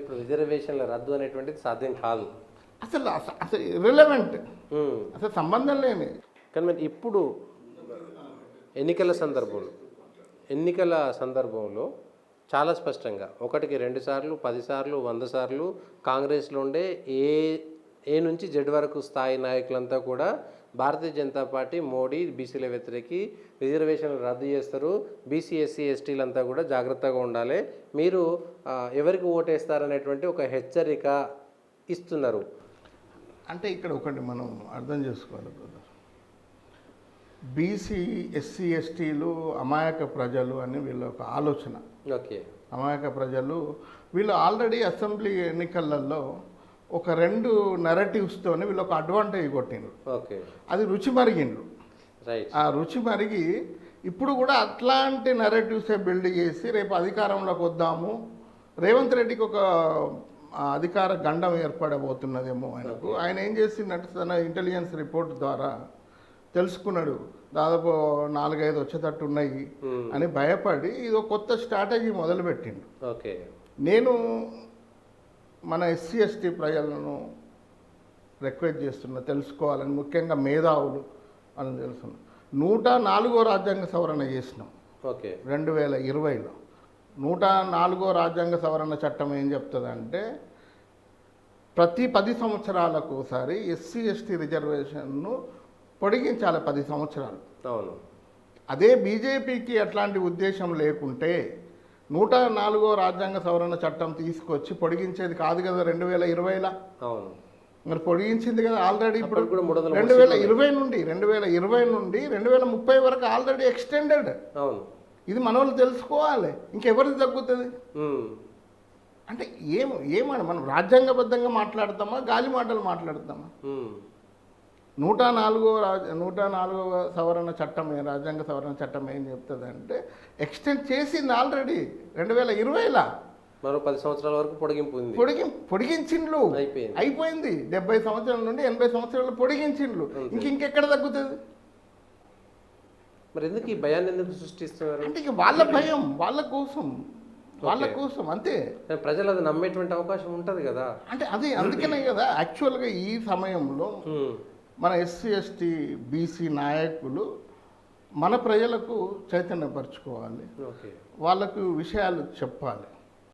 ఇప్పుడు రిజర్వేషన్ల రద్దు అనేటువంటిది సాధ్యం కాదు. అసలు అసలు ఇర్రిలవెంట్, అసలు సంబంధం లేని. కానీ మరి ఇప్పుడు ఎన్నికల సందర్భంలో చాలా స్పష్టంగా 1కి 2 సార్లు 10 సార్లు 100 సార్లు కాంగ్రెస్లో ఉండే ఏ నుంచి జెడ్ వరకు స్థాయి నాయకులంతా కూడా భారతీయ జనతా పార్టీ, మోడీ, బీసీల వ్యతిరేకి, రిజర్వేషన్లు రద్దు చేస్తారు, బీసీ ఎస్సీ ఎస్టీలంతా కూడా జాగ్రత్తగా ఉండాలి, మీరు ఎవరికి ఓటేస్తారనేటువంటి ఒక హెచ్చరిక ఇస్తున్నారు. అంటే ఇక్కడ ఒకటి మనం అర్థం చేసుకోవాలి బ్రదర్, బీసీ ఎస్సీ ఎస్టీలు అమాయక ప్రజలు అని వీళ్ళ ఒక ఆలోచన. ఓకే, అమాయక ప్రజలు వీళ్ళు ఆల్రెడీ అసెంబ్లీ ఎన్నికలలో ఒక 2 నెరేటివ్స్తోనే వీళ్ళు ఒక అడ్వాంటేజ్ కొట్టిండ్రు. ఓకే, అది రుచి మరిగిండ్రు. రైట్. ఆ రుచి మరిగి ఇప్పుడు కూడా అట్లాంటి నెరేటివ్సే బిల్డ్ చేసి రేపు అధికారంలోకి వద్దాము, రేవంత్ రెడ్డికి ఒక అధికార గండం ఏర్పడబోతున్నదేమో ఆయనకు. ఆయన ఏం చేసిందంటే తన ఇంటెలిజెన్స్ రిపోర్ట్ ద్వారా తెలుసుకున్నాడు, దాదాపు 4-5 వచ్చేటట్టు ఉన్నాయి అని భయపడి ఇది ఒక కొత్త స్ట్రాటజీ మొదలుపెట్టిండు. ఓకే, నేను మన ఎస్సీ ఎస్టీ ప్రజలను రిక్వెస్ట్ చేస్తున్నా, తెలుసుకోవాలని, ముఖ్యంగా మేధావులు అని తెలుసుకున్నాం. 104వ రాజ్యాంగ సవరణ చేసినాం. ఓకే, 2020లో 104వ రాజ్యాంగ సవరణ చట్టం ఏం చెప్తుందంటే ప్రతి 10 సంవత్సరాలకు ఒకసారి ఎస్సీ ఎస్టీ రిజర్వేషన్ను పొడిగించాలి 10 సంవత్సరాలు. అవును. అదే బీజేపీకి అట్లాంటి ఉద్దేశం లేకుంటే 104వ రాజ్యాంగ సవరణ చట్టం తీసుకొచ్చి పొడిగించేది కాదు కదా 2020లో. అవును, మరి పొడిగించింది కదా ఆల్రెడీ. ఇప్పుడు 2020 నుండి 2030 వరకు ఆల్రెడీ ఎక్స్టెండెడ్. అవును, ఇది మన వాళ్ళు తెలుసుకోవాలి, ఇంకెవరికి తగ్గుతుంది. అంటే ఏమని మనం రాజ్యాంగబద్ధంగా మాట్లాడతామా, గాలి మాటలు మాట్లాడతామా? 104వ సవరణ చట్టం, రాజ్యాంగ సవరణ చట్టం ఏం చెప్తుందంటే ఎక్స్టెండ్ చేసింది ఆల్రెడీ 2020లో. మరో 10 సంవత్సరాల వరకు పొడిగించిండ్లు, అయిపోయింది. 70 సంవత్సరాల నుండి 80 సంవత్సరాలు పొడిగించిండ్లు, ఇంకెక్కడ తగ్గుతుంది? మరి ఎందుకు ఈ భయాన్ని ఎందుకు సృష్టిస్తున్నారు? అంటే ఇక వాళ్ళ భయం, వాళ్ళ కోసం అంతే. ప్రజలు అది నమ్మేటువంటి అవకాశం ఉంటుంది కదా. అంటే అది అందుకనే కదా యాక్చువల్గా ఈ సమయంలో మన ఎస్సీ ఎస్టీ బీసీ నాయకులు మన ప్రజలకు చైతన్యపరచుకోవాలి, వాళ్ళకు విషయాలు చెప్పాలి.